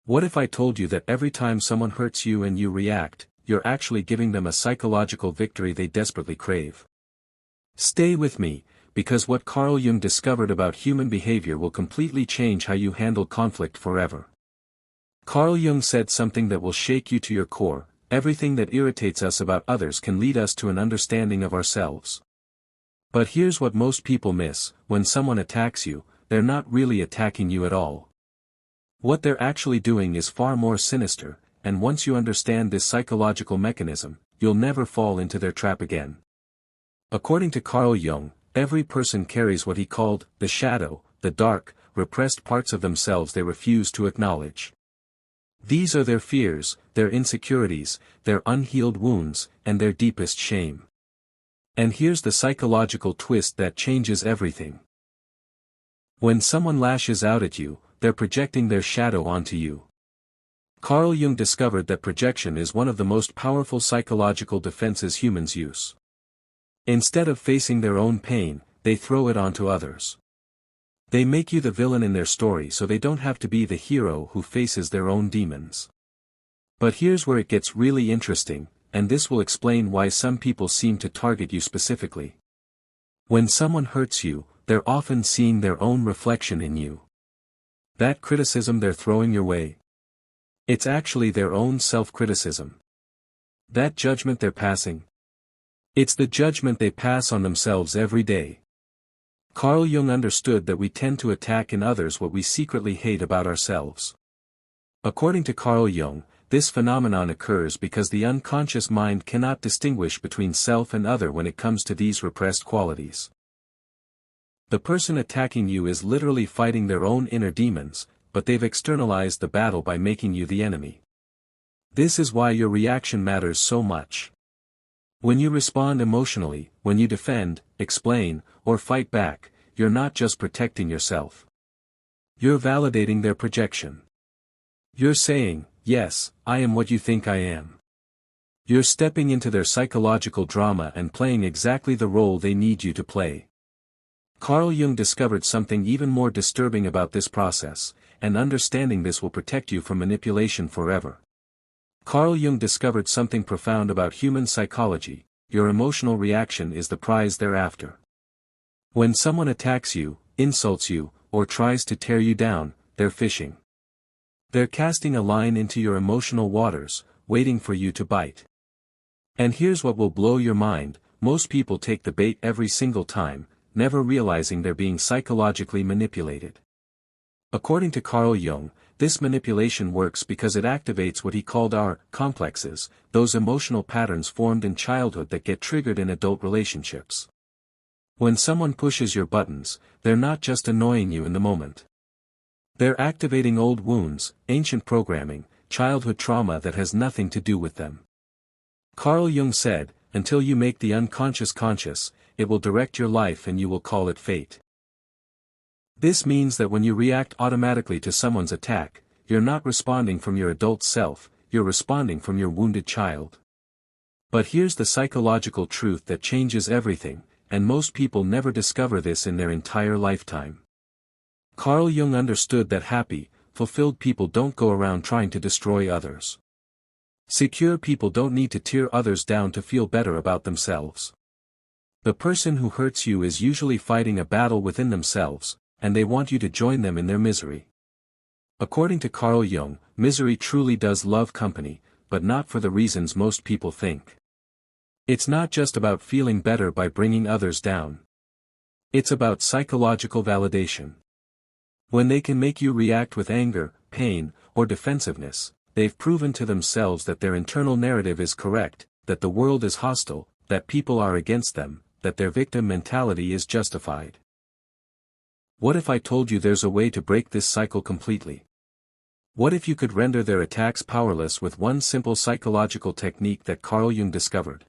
What if I told you that every time someone hurts you and you react, you're actually giving them a psychological victory they desperately crave? Stay with me, because what Carl Jung discovered about human behavior will completely change how you handle conflict forever. Carl Jung said something that will shake you to your core: everything that irritates us about others can lead us to an understanding of ourselves. But here's what most people miss: when someone attacks you, they're not really attacking you at all. What they're actually doing is far more sinister, and once you understand this psychological mechanism, you'll never fall into their trap again. According to Carl Jung, every person carries what he called the shadow, the dark, repressed parts of themselves they refuse to acknowledge. These are their fears, their insecurities, their unhealed wounds, and their deepest shame. And here's the psychological twist that changes everything. When someone lashes out at you, they're projecting their shadow onto you. Carl Jung discovered that projection is one of the most powerful psychological defenses humans use. Instead of facing their own pain, they throw it onto others. They make you the villain in their story so they don't have to be the hero who faces their own demons. But here's where it gets really interesting, and this will explain why some people seem to target you specifically. When someone hurts you, they're often seeing their own reflection in you. That criticism they're throwing your way, it's actually their own self-criticism. That judgment they're passing, it's the judgment they pass on themselves every day. Carl Jung understood that we tend to attack in others what we secretly hate about ourselves. According to Carl Jung, this phenomenon occurs because the unconscious mind cannot distinguish between self and other when it comes to these repressed qualities. The person attacking you is literally fighting their own inner demons, but they've externalized the battle by making you the enemy. This is why your reaction matters so much. When you respond emotionally, when you defend, explain, or fight back, you're not just protecting yourself. You're validating their projection. You're saying, yes, I am what you think I am. You're stepping into their psychological drama and playing exactly the role they need you to play. Carl Jung discovered something even more disturbing about this process, and understanding this will protect you from manipulation forever. Carl Jung discovered something profound about human psychology: your emotional reaction is the prize they're after. When someone attacks you, insults you, or tries to tear you down, they're fishing. They're casting a line into your emotional waters, waiting for you to bite. And here's what will blow your mind: most people take the bait every single time, never realizing they're being psychologically manipulated. According to Carl Jung, this manipulation works because it activates what he called our complexes, those emotional patterns formed in childhood that get triggered in adult relationships. When someone pushes your buttons, they're not just annoying you in the moment. They're activating old wounds, ancient programming, childhood trauma that has nothing to do with them. Carl Jung said, until you make the unconscious conscious, it will direct your life and you will call it fate. This means that when you react automatically to someone's attack, you're not responding from your adult self, you're responding from your wounded child. But here's the psychological truth that changes everything, and most people never discover this in their entire lifetime. Carl Jung understood that happy, fulfilled people don't go around trying to destroy others. Secure people don't need to tear others down to feel better about themselves. The person who hurts you is usually fighting a battle within themselves, and they want you to join them in their misery. According to Carl Jung, misery truly does love company, but not for the reasons most people think. It's not just about feeling better by bringing others down. It's about psychological validation. When they can make you react with anger, pain, or defensiveness, they've proven to themselves that their internal narrative is correct, that the world is hostile, that people are against them, that their victim mentality is justified. What if I told you there's a way to break this cycle completely? What if you could render their attacks powerless with one simple psychological technique that Carl Jung discovered?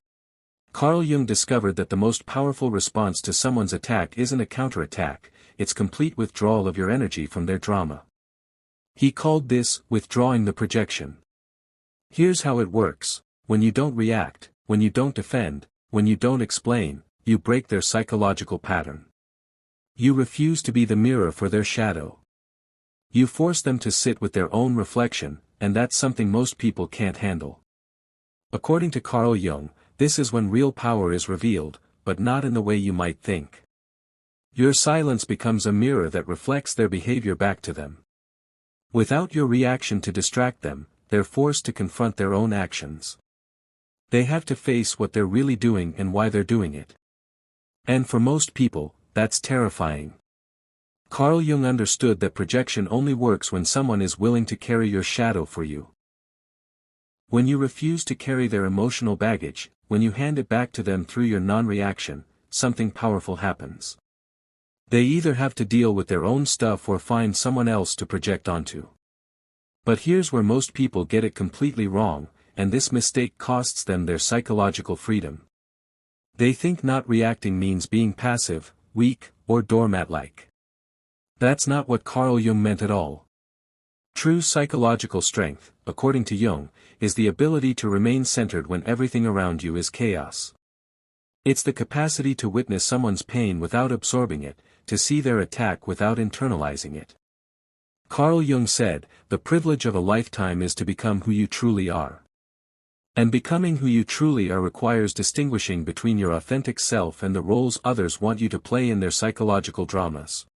Carl Jung discovered that the most powerful response to someone's attack isn't a counterattack, it's complete withdrawal of your energy from their drama. He called this withdrawing the projection. Here's how it works: when you don't react, when you don't defend, when you don't explain, you break their psychological pattern. You refuse to be the mirror for their shadow. You force them to sit with their own reflection, and that's something most people can't handle. According to Carl Jung, this is when real power is revealed, but not in the way you might think. Your silence becomes a mirror that reflects their behavior back to them. Without your reaction to distract them, they're forced to confront their own actions. They have to face what they're really doing and why they're doing it. And for most people, that's terrifying. Carl Jung understood that projection only works when someone is willing to carry your shadow for you. When you refuse to carry their emotional baggage, when you hand it back to them through your non-reaction, something powerful happens. They either have to deal with their own stuff or find someone else to project onto. But here's where most people get it completely wrong, and this mistake costs them their psychological freedom. They think not reacting means being passive, weak, or doormat-like. That's not what Carl Jung meant at all. True psychological strength, according to Jung, is the ability to remain centered when everything around you is chaos. It's the capacity to witness someone's pain without absorbing it, to see their attack without internalizing it. Carl Jung said, "The privilege of a lifetime is to become who you truly are." And becoming who you truly are requires distinguishing between your authentic self and the roles others want you to play in their psychological dramas.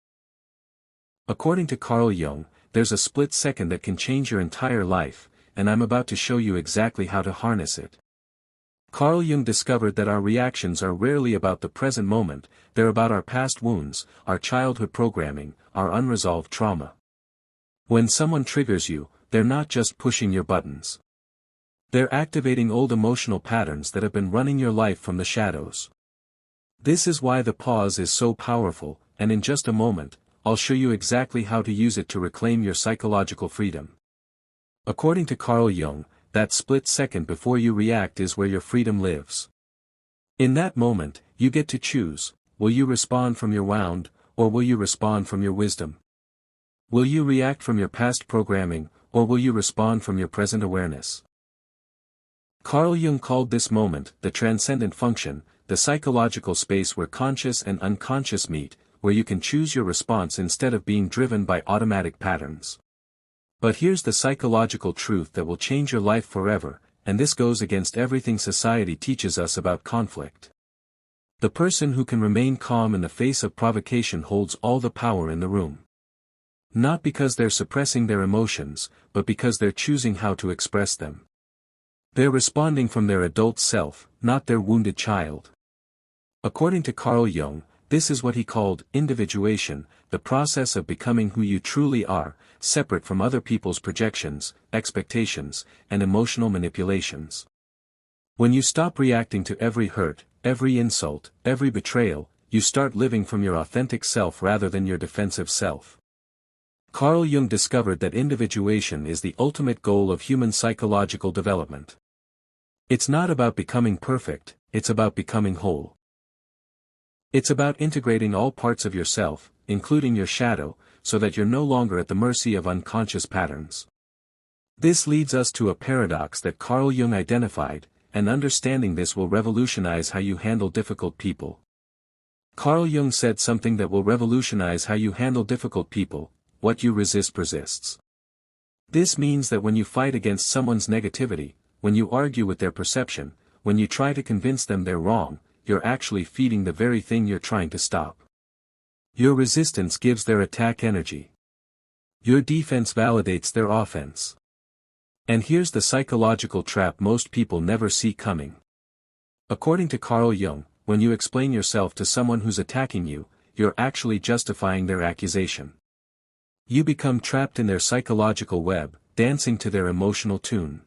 According to Carl Jung, there's a split second that can change your entire life, and I'm about to show you exactly how to harness it. Carl Jung discovered that our reactions are rarely about the present moment, they're about our past wounds, our childhood programming, our unresolved trauma. When someone triggers you, they're not just pushing your buttons. They're activating old emotional patterns that have been running your life from the shadows. This is why the pause is so powerful, and in just a moment, I'll show you exactly how to use it to reclaim your psychological freedom. According to Carl Jung, that split second before you react is where your freedom lives. In that moment, you get to choose, will you respond from your wound, or will you respond from your wisdom? Will you react from your past programming, or will you respond from your present awareness? Carl Jung called this moment the transcendent function, the psychological space where conscious and unconscious meet, where you can choose your response instead of being driven by automatic patterns. But here's the psychological truth that will change your life forever, and this goes against everything society teaches us about conflict. The person who can remain calm in the face of provocation holds all the power in the room. Not because they're suppressing their emotions, but because they're choosing how to express them. They're responding from their adult self, not their wounded child. According to Carl Jung, this is what he called individuation, the process of becoming who you truly are, separate from other people's projections, expectations, and emotional manipulations. When you stop reacting to every hurt, every insult, every betrayal, you start living from your authentic self rather than your defensive self. Carl Jung discovered that individuation is the ultimate goal of human psychological development. It's not about becoming perfect, it's about becoming whole. It's about integrating all parts of yourself, including your shadow, so that you're no longer at the mercy of unconscious patterns. This leads us to a paradox that Carl Jung identified, and understanding this will revolutionize how you handle difficult people. Carl Jung said something that will revolutionize how you handle difficult people: what you resist persists. This means that when you fight against someone's negativity, when you argue with their perception, when you try to convince them they're wrong, you're actually feeding the very thing you're trying to stop. Your resistance gives their attack energy. Your defense validates their offense. And here's the psychological trap most people never see coming. According to Carl Jung, when you explain yourself to someone who's attacking you, you're actually justifying their accusation. You become trapped in their psychological web, dancing to their emotional tune.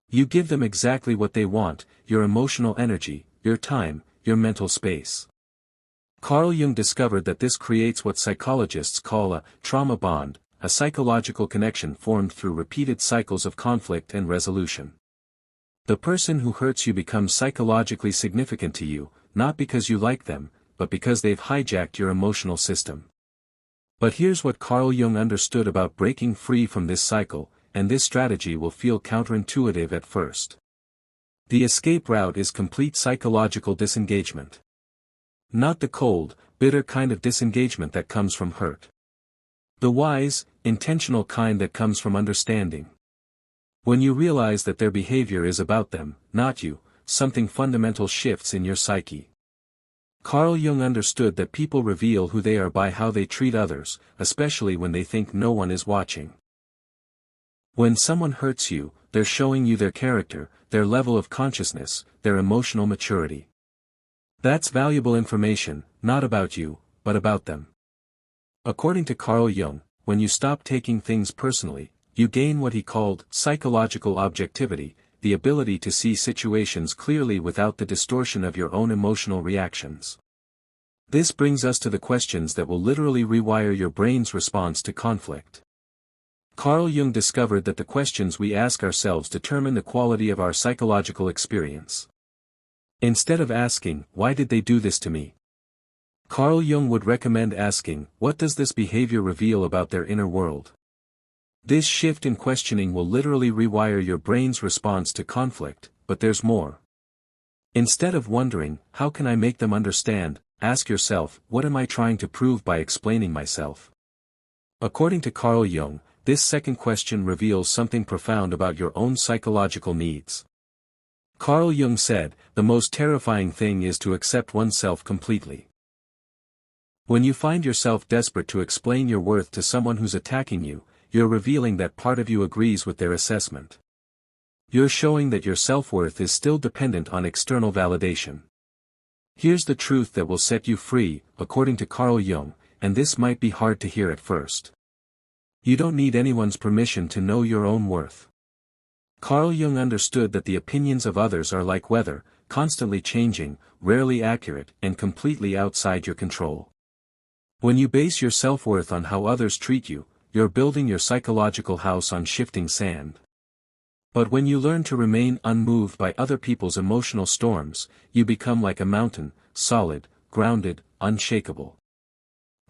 You give them exactly what they want, your emotional energy, your time, your mental space. Carl Jung discovered that this creates what psychologists call a trauma bond, a psychological connection formed through repeated cycles of conflict and resolution. The person who hurts you becomes psychologically significant to you, not because you like them, but because they've hijacked your emotional system. But here's what Carl Jung understood about breaking free from this cycle, and this strategy will feel counterintuitive at first. The escape route is complete psychological disengagement. Not the cold, bitter kind of disengagement that comes from hurt. The wise, intentional kind that comes from understanding. When you realize that their behavior is about them, not you, something fundamental shifts in your psyche. Carl Jung understood that people reveal who they are by how they treat others, especially when they think no one is watching. When someone hurts you, they're showing you their character, their level of consciousness, their emotional maturity. That's valuable information, not about you, but about them. According to Carl Jung, when you stop taking things personally, you gain what he called psychological objectivity, the ability to see situations clearly without the distortion of your own emotional reactions. This brings us to the questions that will literally rewire your brain's response to conflict. Carl Jung discovered that the questions we ask ourselves determine the quality of our psychological experience. Instead of asking, "Why did they do this to me?" Carl Jung would recommend asking, "What does this behavior reveal about their inner world?" This shift in questioning will literally rewire your brain's response to conflict, but there's more. Instead of wondering, "How can I make them understand?" ask yourself, "What am I trying to prove by explaining myself?" According to Carl Jung, this second question reveals something profound about your own psychological needs. Carl Jung said, "The most terrifying thing is to accept oneself completely." When you find yourself desperate to explain your worth to someone who's attacking you, you're revealing that part of you agrees with their assessment. You're showing that your self-worth is still dependent on external validation. Here's the truth that will set you free, according to Carl Jung, and this might be hard to hear at first. You don't need anyone's permission to know your own worth. Carl Jung understood that the opinions of others are like weather, constantly changing, rarely accurate, and completely outside your control. When you base your self-worth on how others treat you, you're building your psychological house on shifting sand. But when you learn to remain unmoved by other people's emotional storms, you become like a mountain, solid, grounded, unshakable.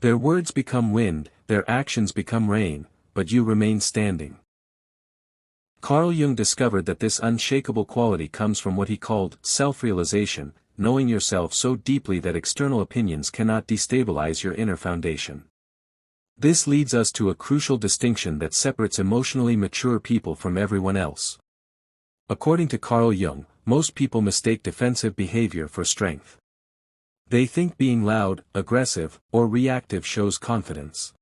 Their words become wind, their actions become rain, but you remain standing. Carl Jung discovered that this unshakable quality comes from what he called self-realization, knowing yourself so deeply that external opinions cannot destabilize your inner foundation. This leads us to a crucial distinction that separates emotionally mature people from everyone else. According to Carl Jung, most people mistake defensive behavior for strength. They think being loud, aggressive, or reactive shows confidence.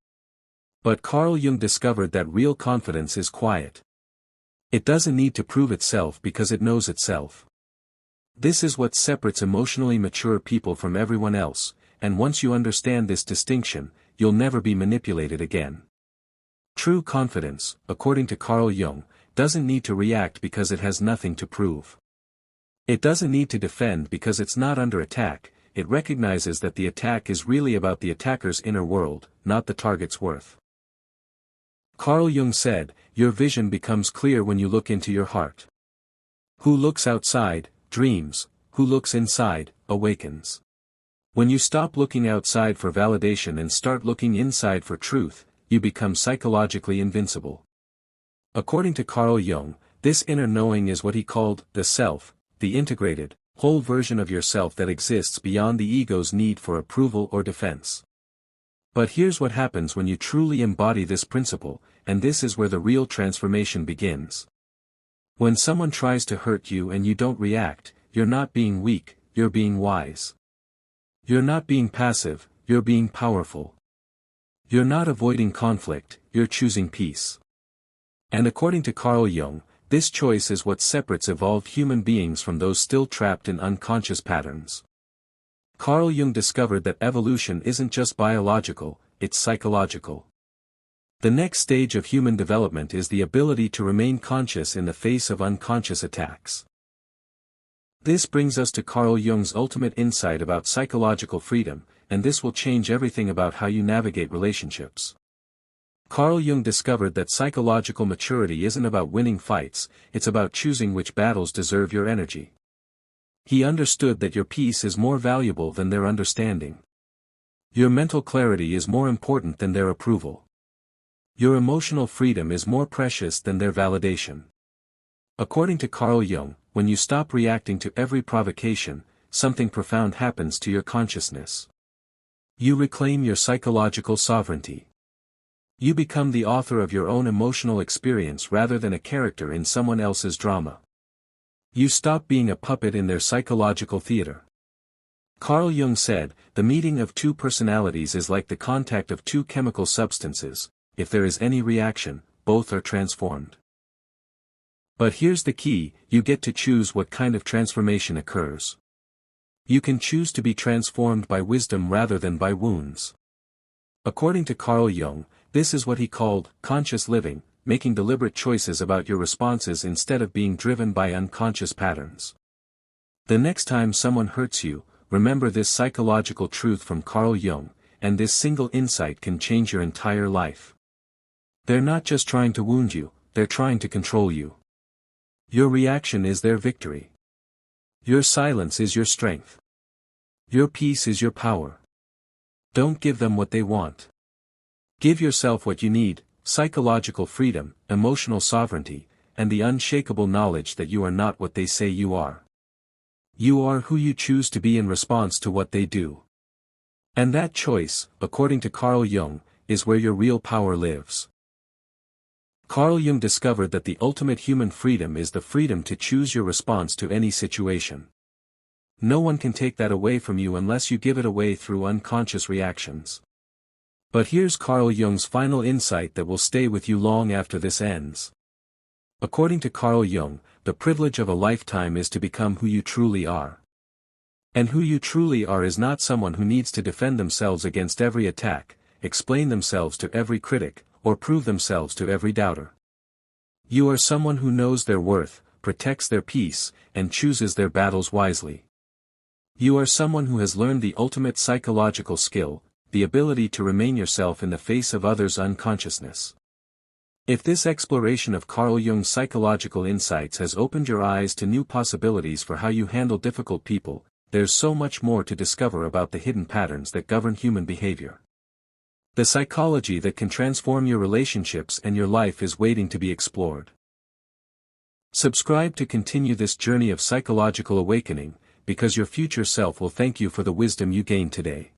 But Carl Jung discovered that real confidence is quiet. It doesn't need to prove itself because it knows itself. This is what separates emotionally mature people from everyone else, and once you understand this distinction, you'll never be manipulated again. True confidence, according to Carl Jung, doesn't need to react because it has nothing to prove. It doesn't need to defend because it's not under attack. It recognizes that the attack is really about the attacker's inner world, not the target's worth. Carl Jung said, "Your vision becomes clear when you look into your heart. Who looks outside, dreams, who looks inside, awakens." When you stop looking outside for validation and start looking inside for truth, you become psychologically invincible. According to Carl Jung, this inner knowing is what he called the self, the integrated, whole version of yourself that exists beyond the ego's need for approval or defense. But here's what happens when you truly embody this principle, and this is where the real transformation begins. When someone tries to hurt you and you don't react, you're not being weak, you're being wise. You're not being passive, you're being powerful. You're not avoiding conflict, you're choosing peace. And according to Carl Jung, this choice is what separates evolved human beings from those still trapped in unconscious patterns. Carl Jung discovered that evolution isn't just biological, it's psychological. The next stage of human development is the ability to remain conscious in the face of unconscious attacks. This brings us to Carl Jung's ultimate insight about psychological freedom, and this will change everything about how you navigate relationships. Carl Jung discovered that psychological maturity isn't about winning fights, it's about choosing which battles deserve your energy. He understood that your peace is more valuable than their understanding. Your mental clarity is more important than their approval. Your emotional freedom is more precious than their validation. According to Carl Jung, when you stop reacting to every provocation, something profound happens to your consciousness. You reclaim your psychological sovereignty. You become the author of your own emotional experience rather than a character in someone else's drama. You stop being a puppet in their psychological theater. Carl Jung said, "The meeting of two personalities is like the contact of two chemical substances. If there is any reaction, both are transformed." But here's the key, you get to choose what kind of transformation occurs. You can choose to be transformed by wisdom rather than by wounds. According to Carl Jung, this is what he called conscious living, making deliberate choices about your responses instead of being driven by unconscious patterns. The next time someone hurts you, remember this psychological truth from Carl Jung, and this single insight can change your entire life. They're not just trying to wound you, they're trying to control you. Your reaction is their victory. Your silence is your strength. Your peace is your power. Don't give them what they want. Give yourself what you need: psychological freedom, emotional sovereignty, and the unshakable knowledge that you are not what they say you are. You are who you choose to be in response to what they do. And that choice, according to Carl Jung, is where your real power lives. Carl Jung discovered that the ultimate human freedom is the freedom to choose your response to any situation. No one can take that away from you unless you give it away through unconscious reactions. But here's Carl Jung's final insight that will stay with you long after this ends. According to Carl Jung, the privilege of a lifetime is to become who you truly are. And who you truly are is not someone who needs to defend themselves against every attack, explain themselves to every critic, or prove themselves to every doubter. You are someone who knows their worth, protects their peace, and chooses their battles wisely. You are someone who has learned the ultimate psychological skill, the ability to remain yourself in the face of others' unconsciousness. If this exploration of Carl Jung's psychological insights has opened your eyes to new possibilities for how you handle difficult people, there's so much more to discover about the hidden patterns that govern human behavior. The psychology that can transform your relationships and your life is waiting to be explored. Subscribe to continue this journey of psychological awakening, because your future self will thank you for the wisdom you gained today.